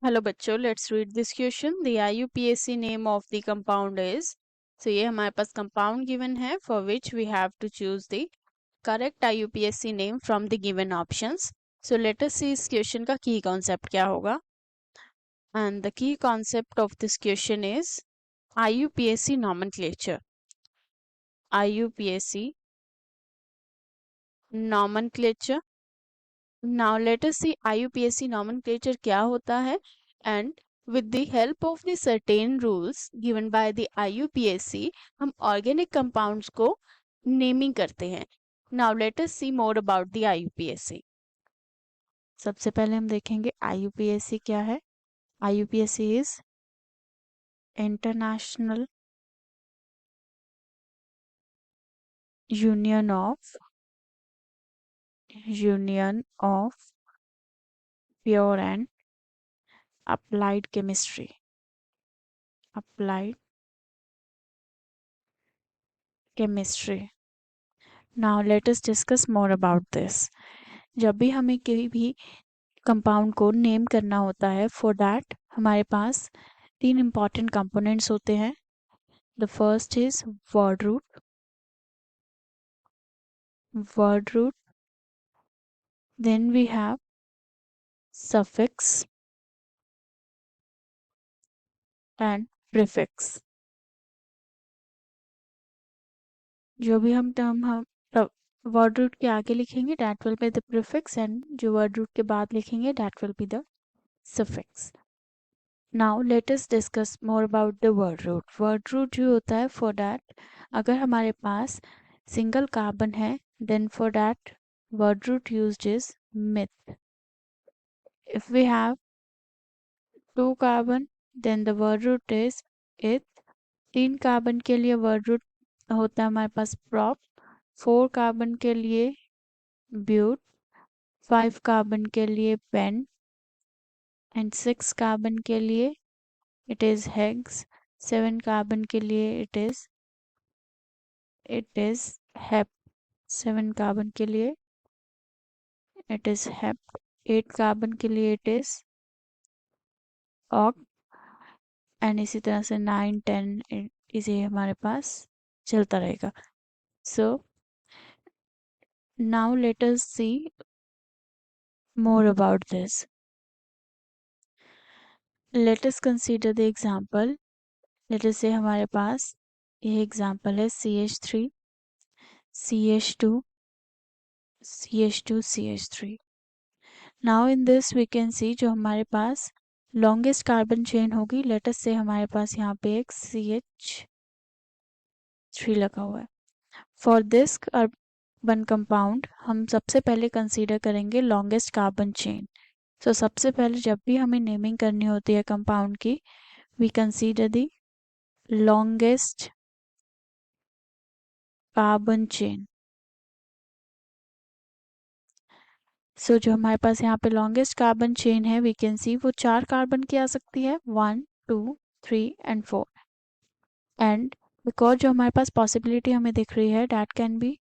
Hello बच्चों, let's read this question. The IUPAC name of the compound is. So ये हमारे पास compound given है for which we have to choose the correct IUPAC name from the given options. So let us see इस question का key concept क्या होगा. And the key concept of this question is IUPAC nomenclature. IUPAC nomenclature. Now let us see IUPAC nomenclature क्या होता है. And with the help of the certain rules given by the IUPAC हम organic compounds को naming करते हैं. Now let us see more about the IUPAC. सबसे पहले हम देखेंगे IUPAC क्या है. IUPAC is International Union of Pure and Applied Chemistry. Applied Chemistry. Now let us discuss more about this. जब भी हमें कोई भी कंपाउंड को नेम करना होता है, फॉर दैट हमारे पास 3 इम्पॉर्टेंट कंपोनेंट्स होते हैं. The first is word root, then we have suffix and prefix. जो भी हम टर्म हम वर्ड रूट के आगे लिखेंगे that will be the prefix, and जो वर्ड रूट के बाद लिखेंगे that will be the suffix. Now let us discuss more about the word root. Word root जो होता है फॉर दैट अगर हमारे पास सिंगल कार्बन है, then for that word root used is myth. If we have 2 carbon, then the word root is eth. 3 carbon के लिए word root होता है हमारे पास prop. 4 कार्बन के लिए ब्यूट, 5 कार्बन के लिए पेन, एंड 6 कार्बन के लिए it is hex. 7 कार्बन के लिए it is hep. 7 कार्बन के लिए it is hep. 8 कार्बन के लिए it is ऑक, एंड इसी तरह से 9 10 इसे हमारे पास चलता रहेगा. So now let us see more about this. Let us consider the example. Let us say हमारे पास ये एग्जांपल है CH3 CH2 CH2 CH3. Now in this we can see जो हमारे पास लॉन्गेस्ट कार्बन चेन होगी. लेट अस से हमारे पास यहाँ पे एक CH3 लगा हुआ है. फॉर दिस कार्बन कंपाउंड हम सबसे पहले कंसीडर करेंगे लॉन्गेस्ट कार्बन चेन. सो सबसे पहले जब भी हमें नेमिंग करनी होती है कंपाउंड की, we consider the longest carbon chain. So जो हमारे पास यहाँ पे लॉन्गेस्ट कार्बन चेन है, वी कैन सी वो 4 कार्बन की आ सकती है, 1 2 3 एंड 4. एंड बिकॉज जो हमारे पास पॉसिबिलिटी हमें दिख रही है that can be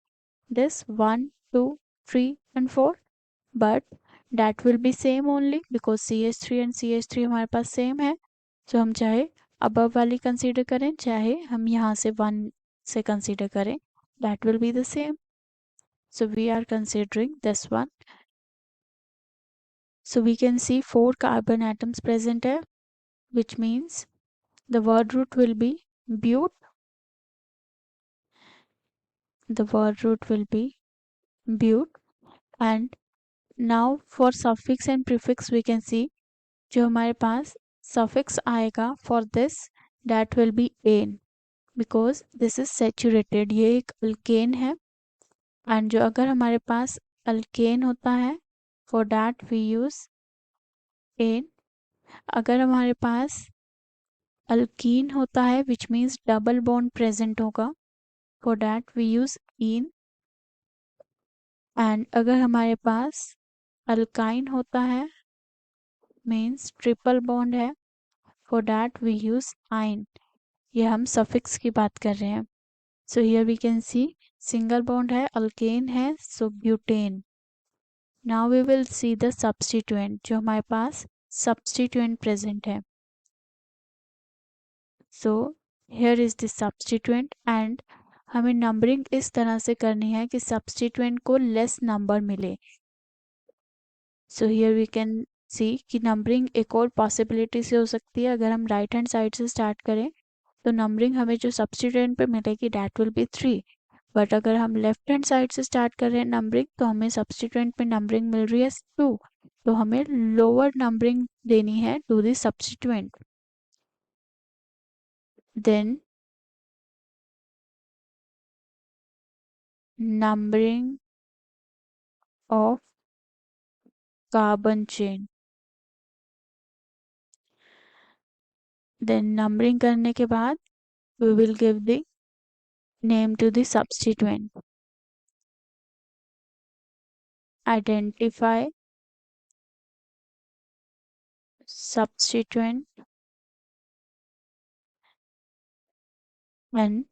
this 1 2 3 and 4, but that will be same only because CH3 and CH3 हमारे पास सेम है. तो हम चाहे अबव वाली कंसीडर करें चाहे हम यहाँ से 1 से कंसीडर करें, that will be the same. So we are considering this one. So we can see 4 carbon atoms present here, which means the word root will be but. The word root will be but. And now for suffix and prefix we can see जो हमारे पास suffix आएगा for this that will be ane, because this is saturated. ये एक alkane है, and जो अगर हमारे पास अल्केन होता है for that we use ane. अगर हमारे पास अल्कीन होता है which means double bond present होगा, for that we use ene. And अगर हमारे पास अल्काइन होता है मीन्स ट्रिपल बॉन्ड है, for that we use yne. ये हम सफिक्स की बात कर रहे हैं. So here we can see single bond है, अल्केन है, so butane. Now we will see the substituent. जो हमारे पास substituent present है. So here is the substituent and हमें नंबरिंग इस तरह से करनी है कि substituent को लेस नंबर मिले. So here we can see कि नंबरिंग एक और पॉसिबिलिटी से हो सकती है. अगर हम राइट हैंड साइड से स्टार्ट करें तो नंबरिंग हमें जो सब्सटीट्यूएंट पे मिलेगी डैट विल बी 3. बट अगर हम लेफ्ट हैंड साइड से स्टार्ट कर रहे हैं नंबरिंग तो हमें सब्सटीट्यूएंट पे नंबरिंग मिल रही है 2. तो हमें लोअर नंबरिंग देनी है to the substituent. Then numbering of carbon chain. Then numbering करने के बाद we will give the name to the substituent. Identify substituent and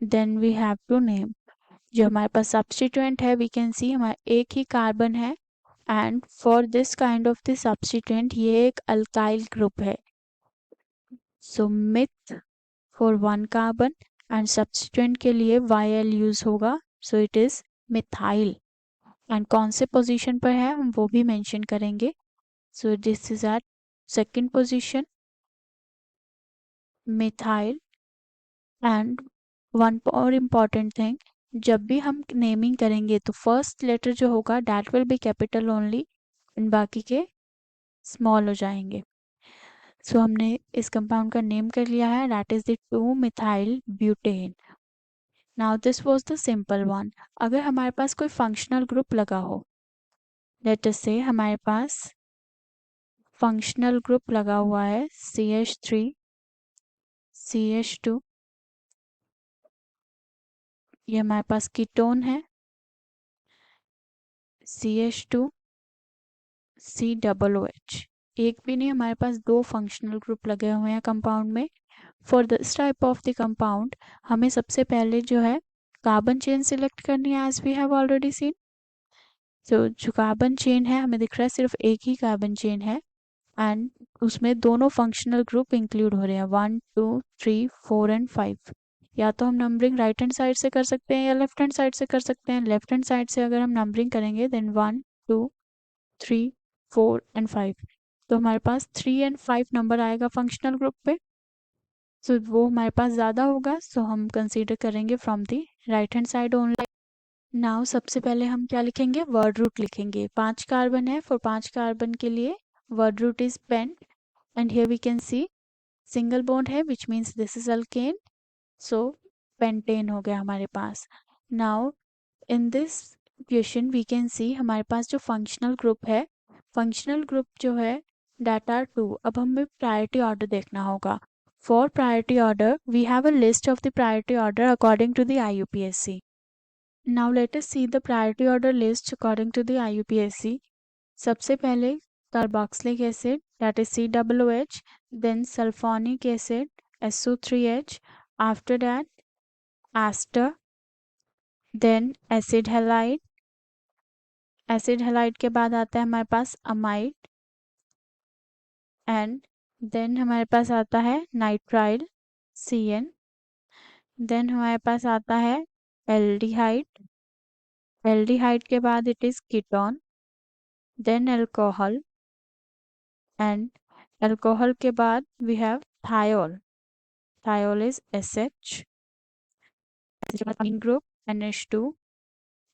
then we have to name. जो हमारे पास सब्सटीट्यूएंट है वी कैन सी हमारा एक ही कार्बन है and for this kind of the substituent ये एक अल्काइल ग्रुप है. So meth for one carbon and substituent के लिए YL यूज होगा. So it is methyl and कौन से पोजीशन पर है हम वो भी मेंशन करेंगे. So this is at second position methyl. And one और इम्पॉर्टेंट थिंग जब भी हम नेमिंग करेंगे तो फर्स्ट लेटर जो होगा that will be capital only and बाकी के स्मॉल हो जाएंगे. सो हमने इस कंपाउंड का नेम कर लिया है that is the 2 methyl butane. Now this was the simple one. अगर हमारे पास कोई फंक्शनल ग्रुप लगा हो लेट अस से हमारे पास फंक्शनल ग्रुप लगा हुआ है CH3 CH2. ये हमारे पास कीटोन है CH2 COOH. एक भी नहीं हमारे पास 2 फंक्शनल ग्रुप लगे हुए हैं कंपाउंड में. For this type of the compound हमें सबसे पहले जो है कार्बन चेन सिलेक्ट करनी है as we have already seen. तो जो कार्बन चेन है हमें दिख रहा है सिर्फ एक ही कार्बन चेन है एंड उसमें दोनों फंक्शनल ग्रुप इंक्लूड हो रहे हैं 1 2 3 4 एंड 5. या तो हम नंबरिंग राइट हैंड साइड से कर सकते हैं या लेफ्ट हैंड साइड से कर सकते हैं. लेफ्ट हैंड साइड से अगर हम नंबरिंग करेंगे देन 1 2 3 4 एंड 5. तो हमारे पास 3 एंड 5 नंबर आएगा फंक्शनल ग्रुप पे. सो वो हमारे पास ज़्यादा होगा सो हम कंसीडर करेंगे from the right hand side only. Now सबसे पहले हम क्या लिखेंगे वर्ड रूट लिखेंगे. 5 कार्बन है फॉर 5 कार्बन के लिए word root is pent and here we can see single bond है which means this is alkane. So pentane हो गया हमारे पास. Now in this question we can see हमारे पास जो फंक्शनल ग्रुप है फंक्शनल ग्रुप जो है दैट आर 2. अब हमें प्रायोरिटी ऑर्डर देखना होगा. For priority order we have a list of the priority order according to the IUPAC. Now let us see the priority order list according to the IUPAC. सबसे पहले carboxylic acid that is COOH. Then sulphonic acid SO3H. After that ester. Then acid halide. Acid halide के बाद आता है हमारे पास amide and then हमारे पास आता है नाइट्राइल CN. देन हमारे पास आता है एल्डिहाइड. एल्डिहाइड के बाद it is ketone. Then alcohol and alcohol के बाद we have thiol. Thiol is SH. Group NH2.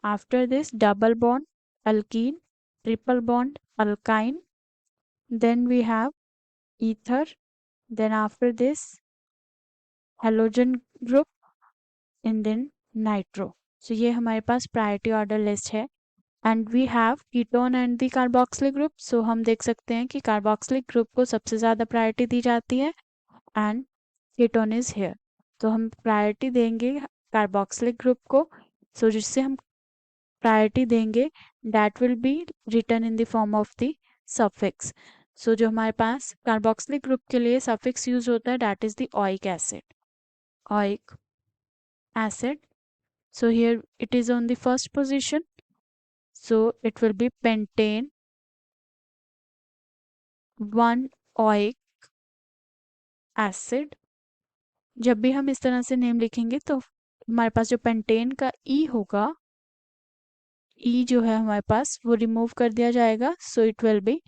After this double bond alkene. Triple bond alkyne. Then we have ether. Then after this halogen group and then nitro. So ये हमारे पास priority order list है and we have ketone and the carboxylic group. So हम देख सकते हैं कि carboxylic group को सबसे ज़्यादा प्रायोरिटी दी जाती है एंड कीटोन इज हेयर. तो हम प्रायोरिटी देंगे कार्बोक्सिलिक ग्रुप को. सो जिससे हम प्रायोरिटी देंगे that will be written in the form of the suffix. So जो हमारे पास कार्बोक्सिलिक ग्रुप के लिए सफिक्स यूज होता है that is the oic acid. Oic acid. So here it is on the first position. So it will be pentane 1 oic acid. जब भी हम इस तरह से नेम लिखेंगे तो हमारे पास जो पेंटेन का ई होगा, ई जो है हमारे पास वो रिमूव कर दिया जाएगा, so it will be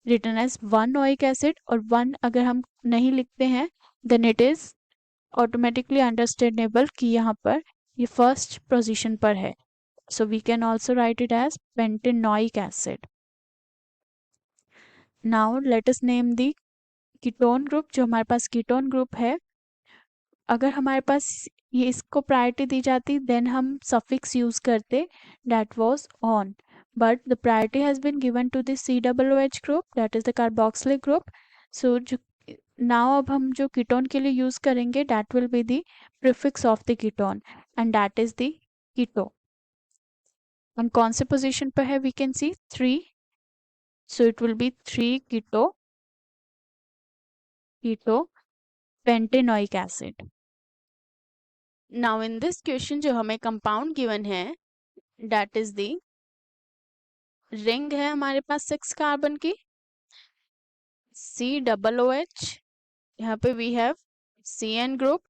written as 1 oic acid। और 1 अगर हम नहीं लिखते हैं then it is automatically understandable कि यहाँ पर ये फर्स्ट पोजीशन पर है, so we can also write it as pentanoic acid. Now let us name the ketone group. जो हमारे पास कीटोन ग्रुप है, अगर हमारे पास ये इसको प्रायोरिटी दी जाती देन हम सफिक्स यूज करते that was on, but the priority has been given to the COOH group that is the carboxylic group. So जो नाउ अब हम जो कीटोन के लिए यूज करेंगे that will be the prefix of the ketone and that is the keto. और कौन से पोजीशन पर है we can see 3, so it will be 3 keto pentanoic acid. Now in this question जो हमें कंपाउंड गिवन है that is the ring है हमारे पास 6 कार्बन की COOH। यहाँ पे we have CN group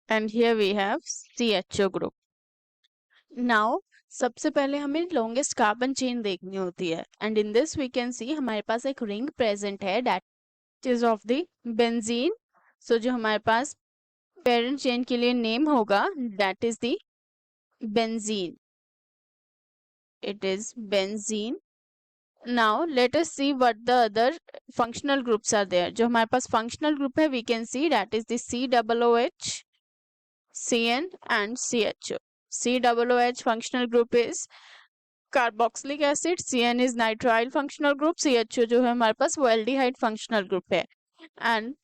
and here we have CHO group. Now सबसे पहले हमें लॉन्गेस्ट कार्बन चेन देखनी होती है and in this we can see हमारे पास एक रिंग प्रेजेंट है that is of the benzene. So जो हमारे पास पेरेंट चेन के लिए नेम होगा that is the benzene, it is benzene. Now let us see what the other functional groups are there. जो हमारे पास functional group है we can see that is the COOH, CN and CHO. COOH functional group is carboxylic acid, CN is nitrile functional group, CHO जो है हमारे पास वो aldehyde functional group है। And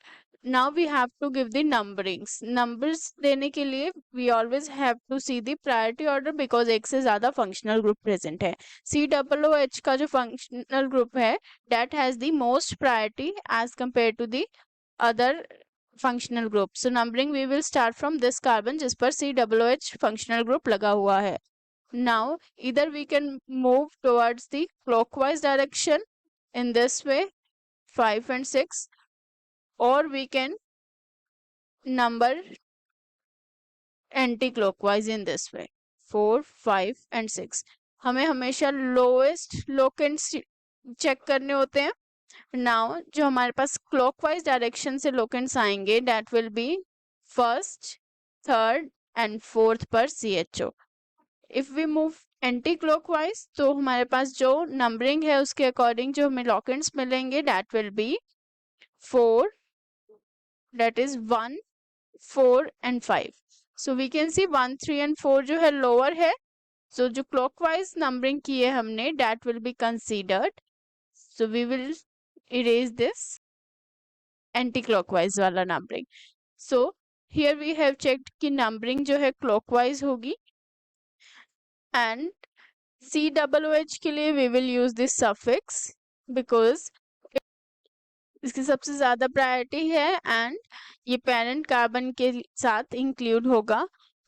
now we have to give the numberings. numbers देने के लिए we always have to see the priority order because एक से ज़्यादा functional group present है। COOH का जो functional group है that has the most priority as compared to the other functional group. So numbering we will start from this carbon जिस पर COOH functional group लगा हुआ है। Now either we can move towards the clockwise direction in this way 5 and 6, or we can number anti-clockwise in this way 4, 5 and 6। हमें हमेशा lowest locants check करने होते हैं। नाउ जो हमारे पास क्लॉकवाइज डायरेक्शन से लोकेंट्स आएंगे that will be first, third and fourth पर CHO। If we move anticlockwise तो हमारे पास जो नंबरिंग है उसके अकॉर्डिंग जो हमें लोकेंट्स मिलेंगे that will B 4, that is 1, 4 and 5। so we can see 1, 3 and 4 जो है lower है, so जो clockwise numbering की है हमने that will be considered, so we will erase this anti-clockwise वाला numbering। so here we have checked कि numbering जो है clockwise होगी and COOH के लिए we will use this suffix because इसकी सबसे ज्यादा प्रायोरिटी है एंड ये पेरेंट कार्बन के साथ इंक्लूड होगा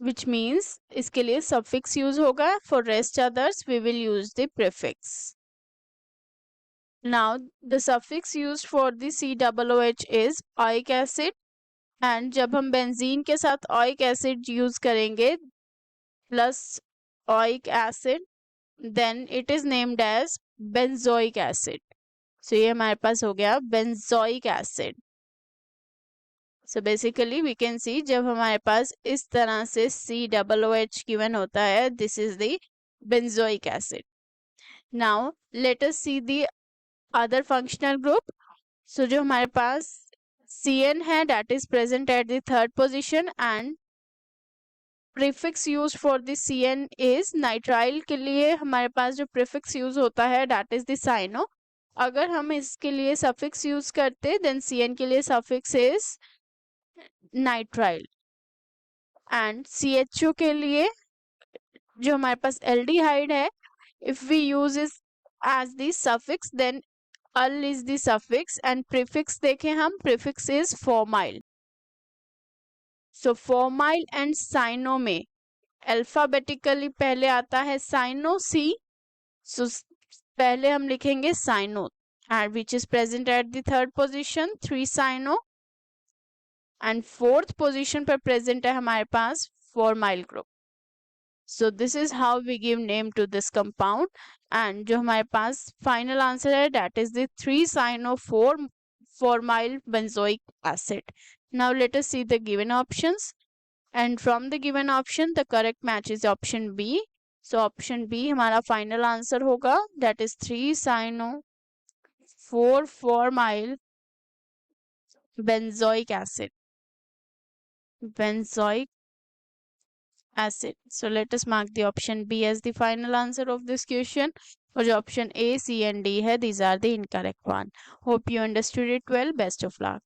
विच मीन्स इसके लिए सफिक्स यूज होगा। For rest others we will use the prefix. Now the suffix used for the COOH is oic acid and जब हम बेंजीन के साथ ओइक एसिड यूज करेंगे plus oic acid then it is named as benzoic acid. So ये हमारे पास हो गया benzoic acid. So basically we can see जब हमारे पास इस तरह से COOH गिवन होता है this is the benzoic acid. Now let us see the other functional group. So जो हमारे पास CN है that is present at the third position and prefix use for the CN is nitrile के लिए हमारे पास जो प्रीफिक्स यूज होता है दैट इज द साइनो। अगर हम इसके लिए सफिक्स यूज करते देन CN के लिए suffix is nitrile and CHO के लिए जो हमारे पास एल्डिहाइड है if we use is as the suffix then al is the suffix and prefix देखें हम prefix is formyl. So formyl and cyano में अल्फाबेटिकली पहले आता है साइनो C। सो पहले हम लिखेंगे cyano and which is present at the third position 3-cyano, and fourth position पर present है हमारे पास 4-myl group. So this is how we give name to this compound, and जो हमारे पास final answer है that is the 3-cyano 4-myl benzoic acid. Now let us see the given options, and from the given option the correct match is option B. So option B हमारा final answer होगा, that is 3-cyano 4-myl benzoic acid. So let us mark the option B as the final answer of this question. और जो option A, C and D है, these are the incorrect one. Hope you understood it well. Best of luck.